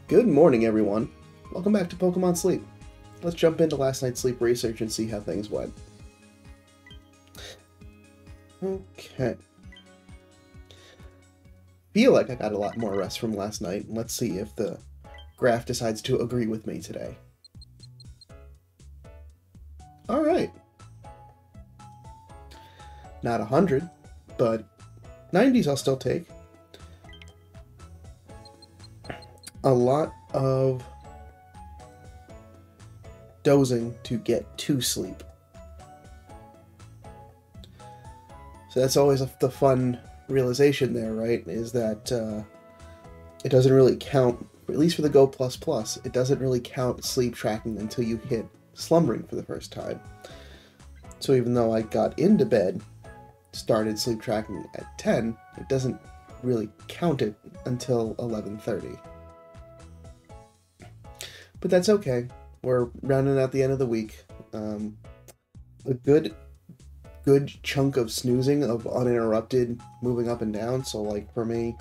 Good morning, everyone. Welcome back to Pokémon Sleep. Let's jump into last night's sleep research and see how things went. Okay. Feel like I got a lot more rest from last night. Let's see if the graph decides to agree with me today. Alright. Not 100, but 90s I'll still take. A lot of dozing to get to sleep. So that's always the fun realization there, right? Is that it doesn't really count, at least for the Go++, it doesn't really count sleep tracking until you hit slumbering for the first time. So even though I got into bed, started sleep tracking at 10, it doesn't really count it until 11:30. But that's okay. We're rounding out the end of the week. A good chunk of snoozing, of uninterrupted moving up and down. So like for me,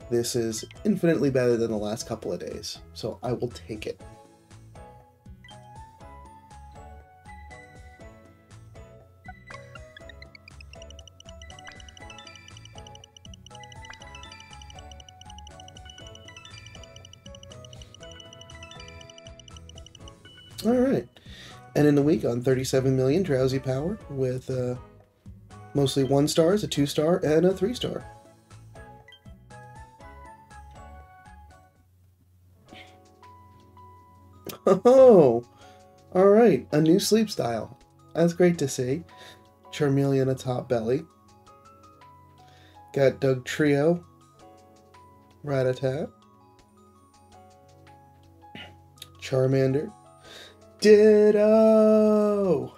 this is infinitely better than the last couple of days. So I will take it. Alright, and in the week on 37 million drowsy power with mostly 1 stars, a 2-star, and a 3-star. Oh, alright, a new sleep style. That's great to see. Charmeleon atop belly. Got Doug Trio, Rattata, Charmander, Ditto!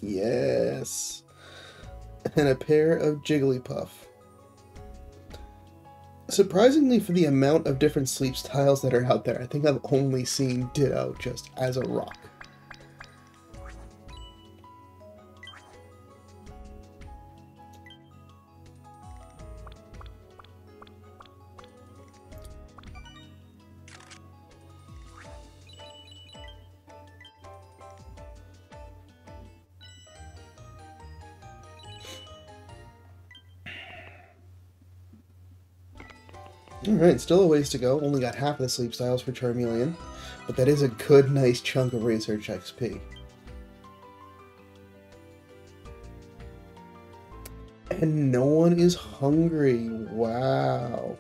Yes. And a pair of Jigglypuff. Surprisingly, for the amount of different sleep styles that are out there, I think I've only seen Ditto just as a rock. Alright, still a ways to go. Only got half of the sleep styles for Charmeleon, but that is a good, nice chunk of research XP. And no one is hungry. Wow.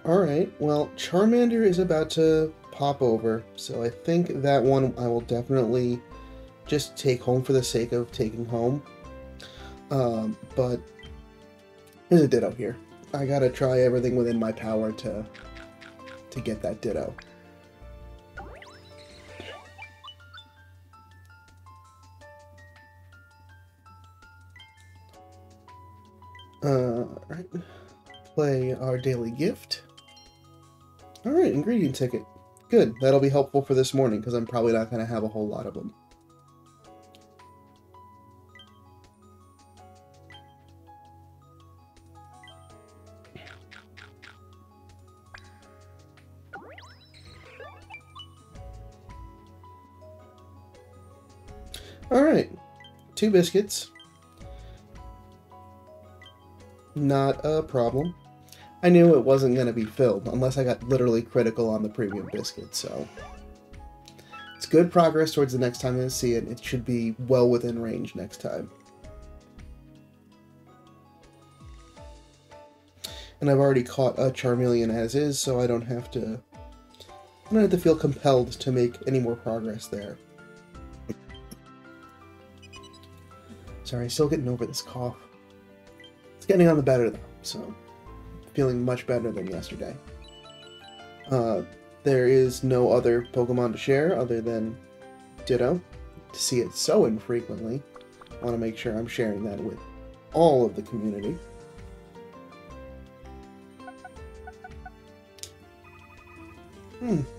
Alright, well, Charmander is about to pop over, so I think that one I will definitely just take home for the sake of taking home. But there's a Ditto here. I gotta try everything within my power to get that Ditto. Right. Play our daily gift. Alright, ingredient ticket. Good, that'll be helpful for this morning, because I'm probably not going to have a whole lot of them. Alright, 2 biscuits. Not a problem. I knew it wasn't going to be filled, unless I got literally critical on the premium biscuit, so... It's good progress towards the next time I see it. It should be well within range next time. And I've already caught a Charmeleon as is, so I don't have to feel compelled to make any more progress there. Sorry, still getting over this cough. It's getting on the better though, so feeling much better than yesterday. There is no other Pokemon to share other than Ditto. To see it so infrequently, I want to make sure I'm sharing that with all of the community.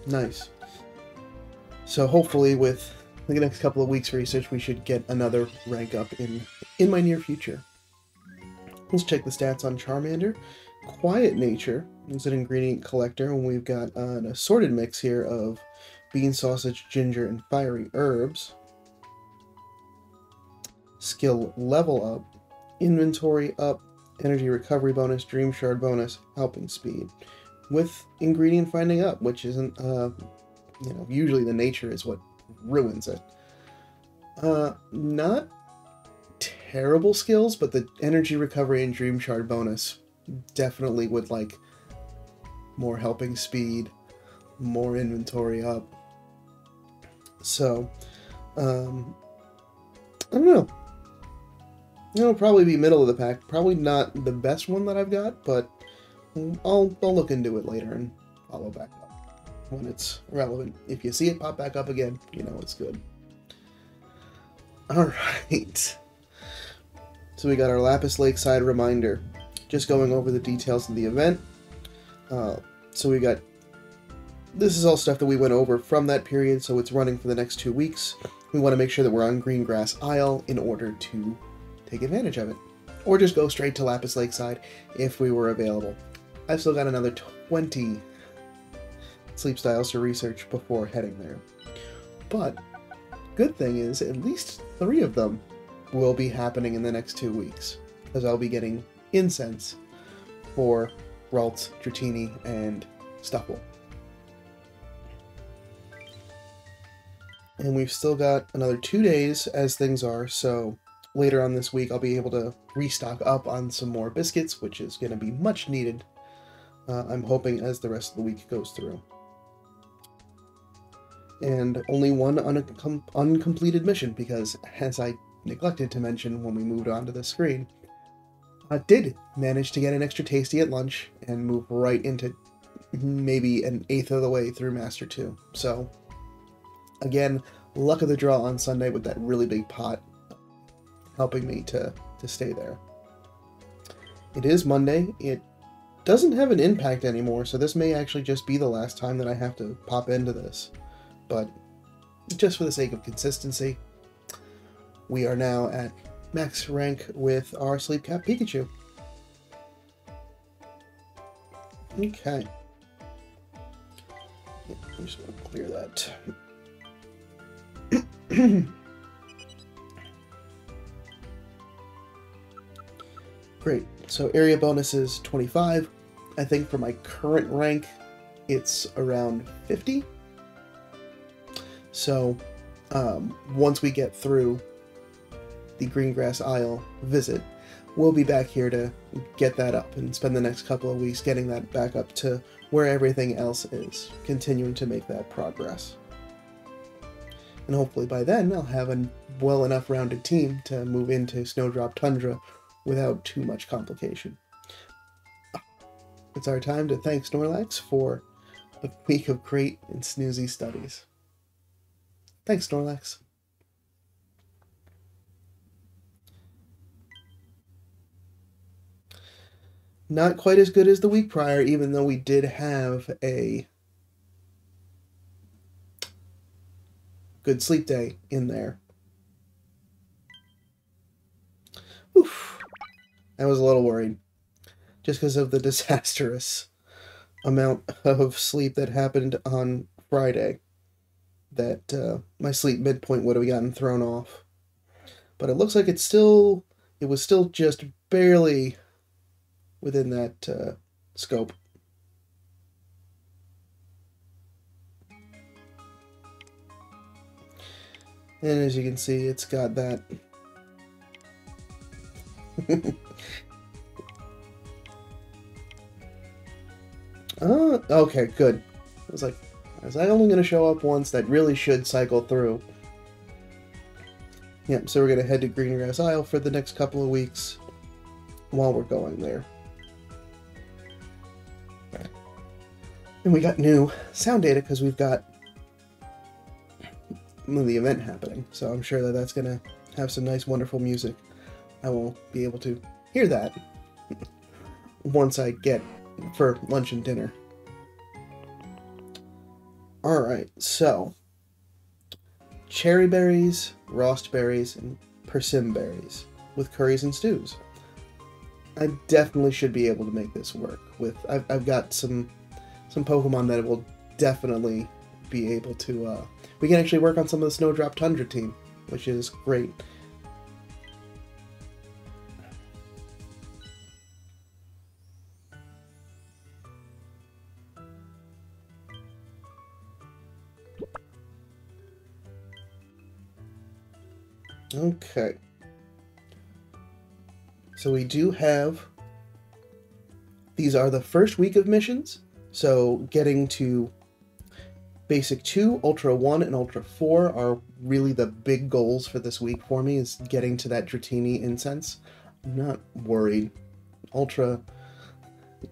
Nice. So hopefully with the next couple of weeks' research, we should get another rank up in my near future. Let's check the stats on Charmander. quiet nature is an ingredient collector, and we've got an assorted mix here of bean sausage, ginger, and fiery herbs. Skill level up, inventory up, energy recovery bonus, dream shard bonus, helping speed, with ingredient finding up, which isn't, usually the nature is what ruins it. Not terrible skills, but the energy recovery and dream shard bonus definitely would like more helping speed, more inventory up. So, I don't know. It'll probably be middle of the pack. Probably not the best one that I've got, but I'll look into it later and follow back up when it's relevant. If you see it pop back up again, you know it's good. Alright. So we got our Lapis Lakeside reminder. Just going over the details of the event. So we got... This is all stuff that we went over from that period, so it's running for the next 2 weeks. We want to make sure that we're on Green Grass Isle in order to take advantage of it. Or just go straight to Lapis Lakeside if we were available. I've still got another 20 sleep styles to research before heading there. But, good thing is, at least 3 of them will be happening in the next 2 weeks. Because I'll be getting incense for Ralts, Dratini, and Stuffle. And we've still got another 2 days as things are, so later on this week I'll be able to restock up on some more biscuits, which is going to be much needed, I'm hoping, as the rest of the week goes through. And only one uncompleted mission, because, as I neglected to mention when we moved on to the screen, I did manage to get an extra tasty at lunch and move right into maybe an 1/8 of the way through Master 2. So, again, luck of the draw on Sunday with that really big pot helping me to stay there. It is Monday. It doesn't have an impact anymore, so this may actually just be the last time that I have to pop into this. But just for the sake of consistency, we are now at max rank with our Sleep Cap Pikachu. Okay. I'm just going to clear that. Great. So area bonus is 25. I think for my current rank, it's around 50. So once we get through the Greengrass Isle visit, we'll be back here to get that up and spend the next couple of weeks getting that back up to where everything else is, continuing to make that progress. And hopefully by then I'll have a well enough rounded team to move into Snowdrop Tundra without too much complication. It's our time to thank Snorlax for a week of great and snoozy studies. Thanks, Snorlax. Not quite as good as the week prior, even though we did have a good sleep day in there. Oof. I was a little worried, just because of the disastrous amount of sleep that happened on Friday, that my sleep midpoint would have gotten thrown off. But it looks like it was still just barely within that scope. And as you can see, it's got that okay, good. I was like, is that only going to show up once? That really should cycle through. Yep, so we're going to head to Greengrass Isle for the next couple of weeks while we're going there. And we got new sound data because we've got the event happening. So I'm sure that that's going to have some nice, wonderful music. I will be able to hear that once I get for lunch and dinner. Alright, so cherry berries, rost berries, and persimmon berries with curries and stews. I definitely should be able to make this work. I've got some Pokemon that will definitely be able to. We can actually work on some of the Snowdrop Tundra team, which is great. Okay. So we do have, these are the first week of missions, so getting to Basic 2, Ultra 1, and Ultra 4 are really the big goals for this week for me, is getting to that Dratini incense. I'm not worried. Ultra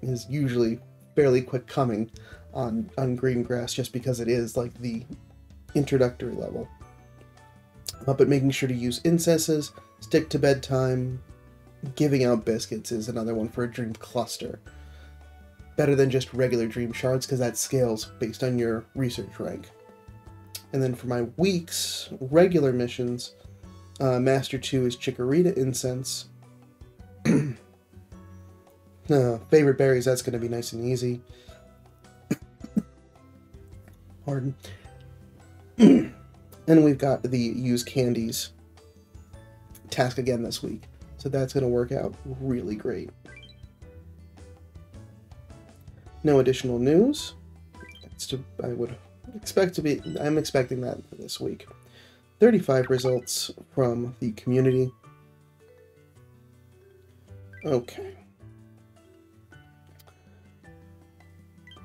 is usually fairly quick coming on green grass just because it is like the introductory level. But making sure to use incenses, stick to bedtime, giving out biscuits is another one for a dream cluster. Better than just regular dream shards because that scales based on your research rank. And then for my week's regular missions, Master 2 is Chikorita Incense. Favorite berries, that's going to be nice and easy. Pardon. And we've got the use candies task again this week. So that's going to work out really great. No additional news. I would expect to be, I'm expecting that for this week. 35 results from the community. Okay.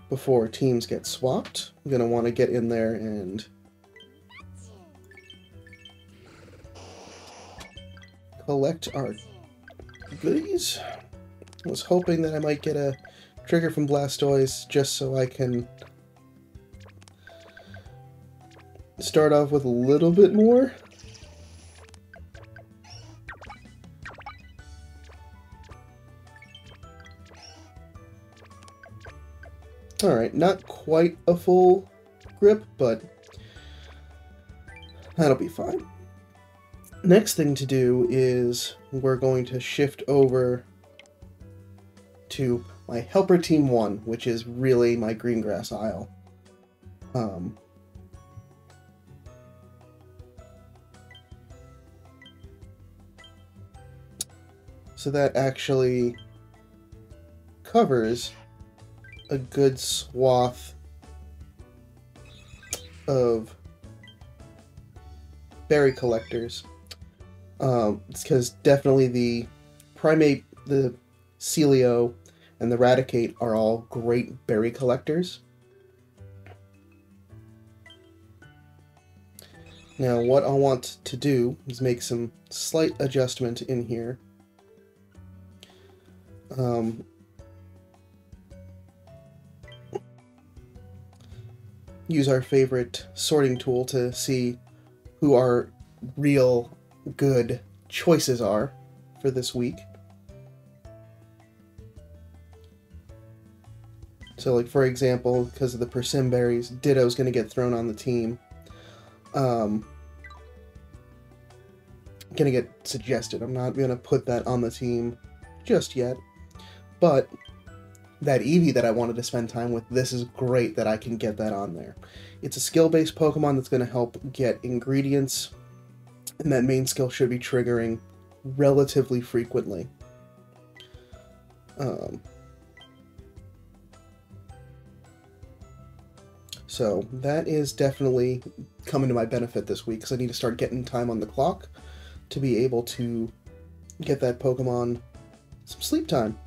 Before teams get swapped, I'm going to want to get in there and collect our goodies. I was hoping that I might get a trigger from Blastoise just so I can start off with a little bit more. Alright, not quite a full grip, but that'll be fine. Next thing to do is we're going to shift over to my Helper Team 1, which is really my green grass aisle. So that actually covers a good swath of berry collectors. It's because definitely the Primate, the Celio, and the Raticate are all great berry collectors. Now what I want to do is make some slight adjustment in here. Use our favorite sorting tool to see who our real good choices are for this week. So, like, for example, because of the Persim berries, Ditto's going to get thrown on the team. Going to get suggested. I'm not going to put that on the team just yet. But that Eevee that I wanted to spend time with, this is great that I can get that on there. It's a skill-based Pokemon that's going to help get ingredients, and that main skill should be triggering relatively frequently. So that is definitely coming to my benefit this week, because I need to start getting time on the clock to be able to get that Pokemon some sleep time.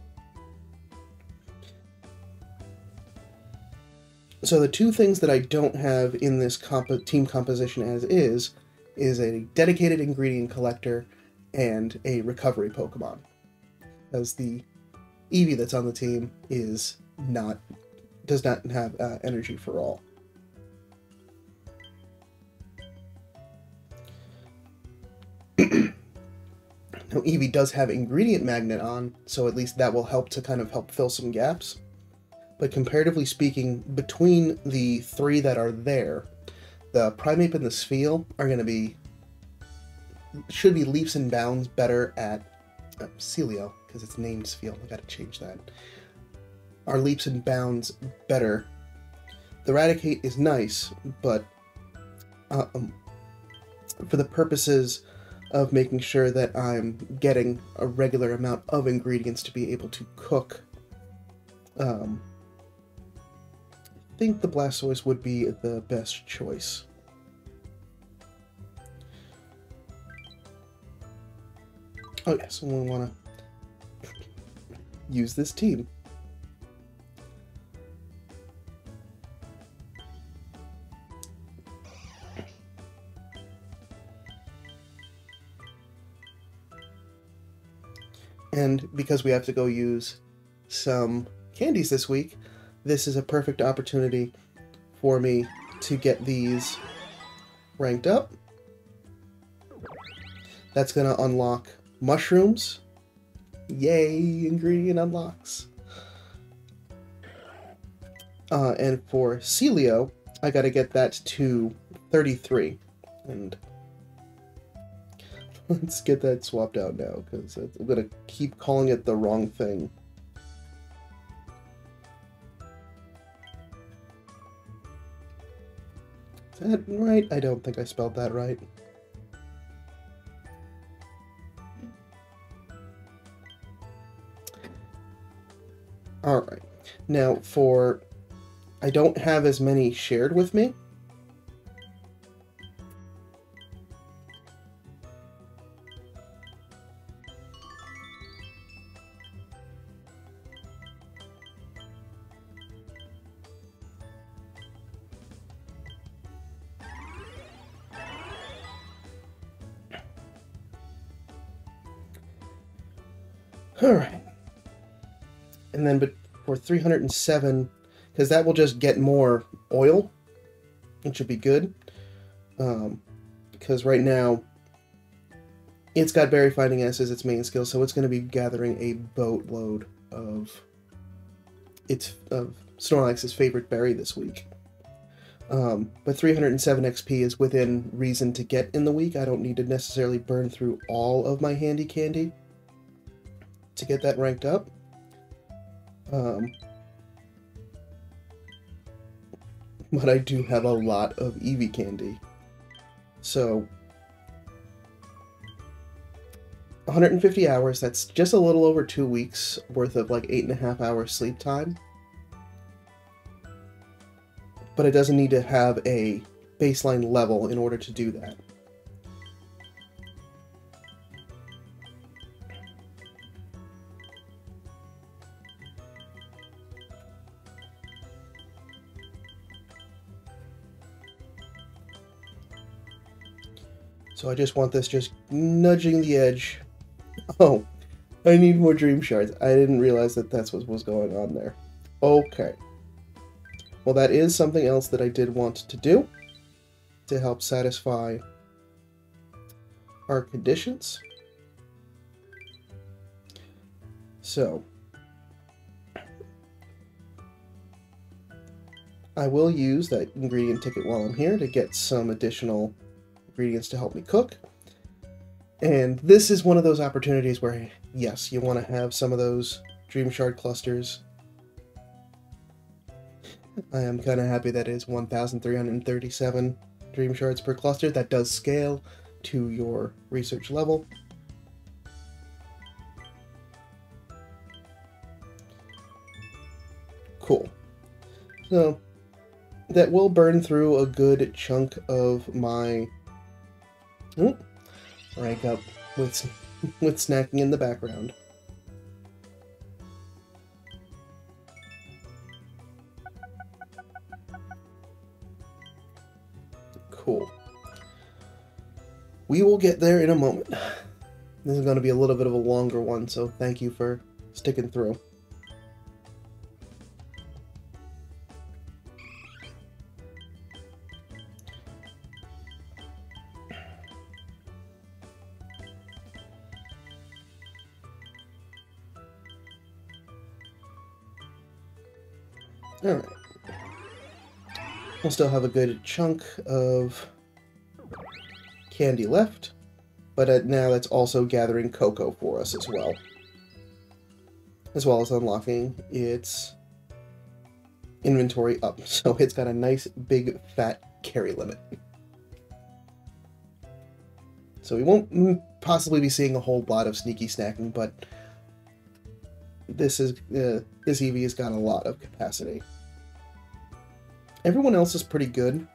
So the two things that I don't have in this team composition as is a dedicated ingredient collector and a recovery Pokemon. As the Eevee that's on the team does not have energy for all. Now Eevee does have ingredient magnet on, so at least that will help to kind of help fill some gaps. But comparatively speaking, between the three that are there, the Primeape and the Spheal are going to be, should be leaps and bounds better at Celio, because it's named Field. I gotta change that. Are leaps and bounds better? The Eradicate is nice, but for the purposes of making sure that I'm getting a regular amount of ingredients to be able to cook, I think the Blastoise would be the best choice. Oh yes, and we want to use this team. And because we have to go use some candies this week, this is a perfect opportunity for me to get these ranked up. That's going to unlock mushrooms. Yay, ingredient unlocks. And for Celio, I got to get that to 33. And let's get that swapped out now, because I'm going to keep calling it the wrong thing. Is that right? I don't think I spelled that right. Alright. Now, I don't have as many shared with me. Alright. And then, but for 307, because that will just get more oil, which should be good. Because right now, it's got berry finding as its main skill, so it's going to be gathering a boatload of Snorlax's favorite berry this week. But 307 XP is within reason to get in the week. I don't need to necessarily burn through all of my handy candy to get that ranked up. But I do have a lot of Eevee candy. So 150 hours, that's just a little over 2 weeks worth of like 8.5 hours sleep time. But it doesn't need to have a baseline level in order to do that. So I just want this just nudging the edge. Oh, I need more dream shards. I didn't realize that that's what was going on there. Okay. Well, that is something else that I did want to do to help satisfy our conditions. So I will use that ingredient ticket while I'm here to get some additional ingredients to help me cook. And this is one of those opportunities where, yes, you want to have some of those Dream Shard clusters. I am kind of happy that is 1,337 Dream Shards per cluster. That does scale to your research level. Cool. So, that will burn through a good chunk of my rank up with snacking in the background. Cool. We will get there in a moment. This is going to be a little bit of a longer one, so thank you for sticking through. Alright. We'll still have a good chunk of candy left. But now that's also gathering cocoa for us as well as unlocking its inventory up. So it's got a nice big fat carry limit. So we won't possibly be seeing a whole lot of sneaky snacking, but this Eevee has got a lot of capacity. Everyone else is pretty good,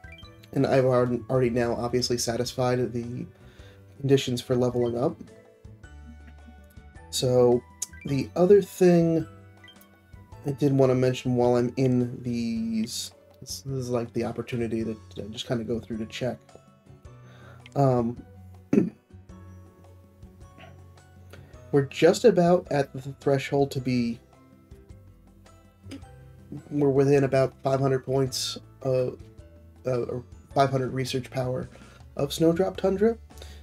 and I've already now obviously satisfied the conditions for leveling up. So the other thing I did want to mention while I'm in these, this is like the opportunity that I just kind of go through to check. We're just about at the threshold to be, we're within about 500 points, or 500 research power of Snowdrop Tundra.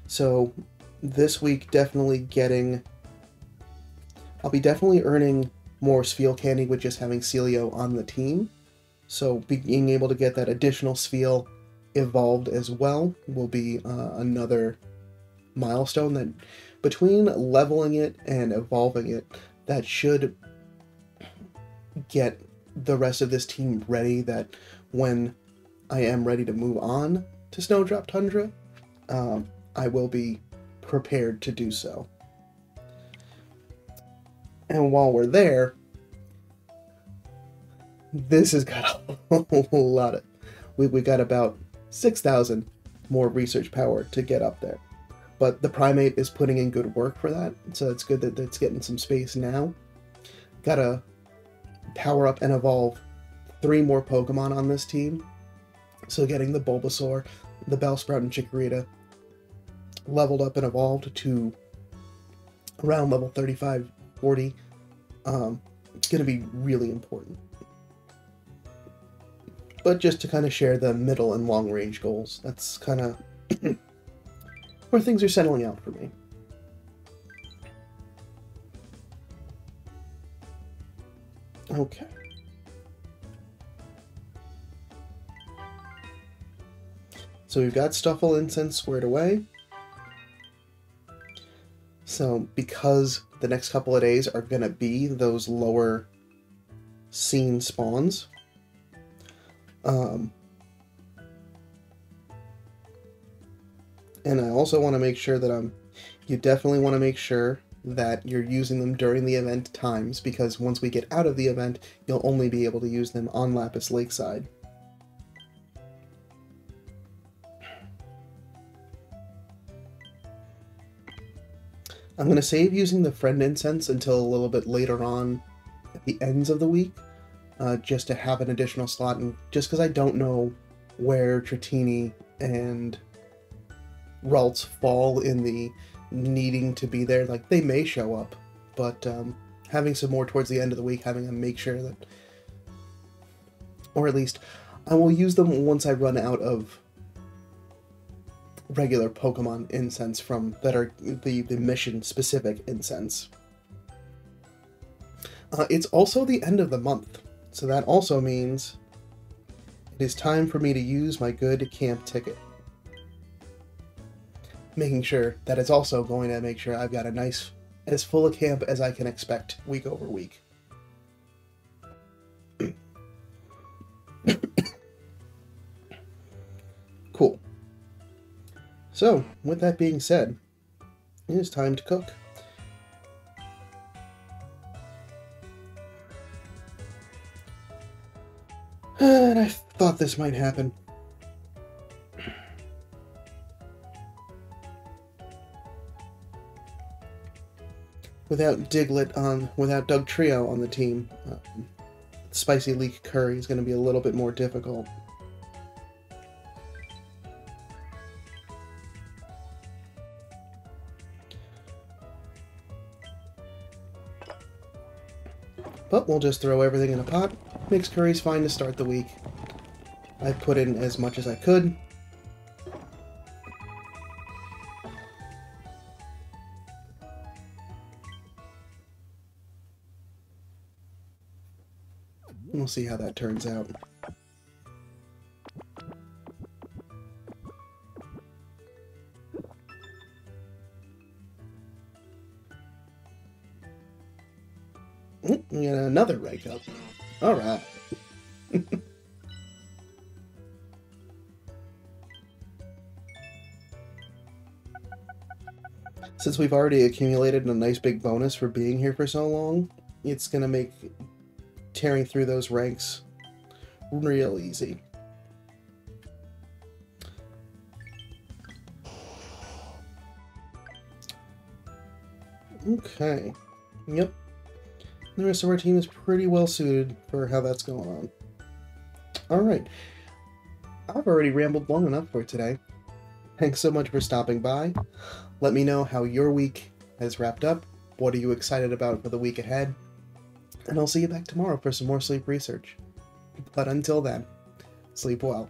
So this week definitely I'll be definitely earning more Spheal Candy with just having Celio on the team. So being able to get that additional Spheal evolved as well will be another milestone that between leveling it and evolving it, that should get the rest of this team ready, that when I am ready to move on to Snowdrop Tundra, I will be prepared to do so. And while we're there, this has got a whole lot of... We got about 6,000 more research power to get up there. But the Primate is putting in good work for that, so it's good that it's getting some space now. Gotta power up and evolve 3 more Pokemon on this team. So getting the Bulbasaur, the Bellsprout, and Chikorita leveled up and evolved to around level 35, 40. It's going to be really important. But just to kind of share the middle and long range goals, that's kind of where things are settling out for me. Okay. So we've got Stuffle Incense squared away. So because the next couple of days are going to be those lower scene spawns, and I also want to make sure that you definitely want to make sure that you're using them during the event times, because once we get out of the event, you'll only be able to use them on Lapis Lakeside. I'm going to save using the Friend Incense until a little bit later on at the ends of the week, just to have an additional slot, and just because I don't know where Tratini and Ralts fall in the needing to be there. Like, they may show up, but having some more towards the end of the week, having them make sure that, or at least I will use them once I run out of regular Pokemon incense that are the mission specific incense. It's also the end of the month, so that also means it is time for me to use my good camp ticket. Making sure that it's also going to make sure I've got a nice, as full a camp as I can expect week over week. Cool. So, with that being said, it is time to cook. And I thought this might happen. Without without Doug Trio on the team, Spicy Leek Curry is going to be a little bit more difficult. But we'll just throw everything in a pot. Mixed curry's fine to start the week. I put in as much as I could. We'll see how that turns out. And another rank up. Alright. Since we've already accumulated a nice big bonus for being here for so long, it's gonna make tearing through those ranks real easy. Okay. Yep. The rest of our team is pretty well suited for how that's going on. Alright. I've already rambled long enough for today. Thanks so much for stopping by. Let me know how your week has wrapped up. What are you excited about for the week ahead? And I'll see you back tomorrow for some more sleep research. But until then, sleep well.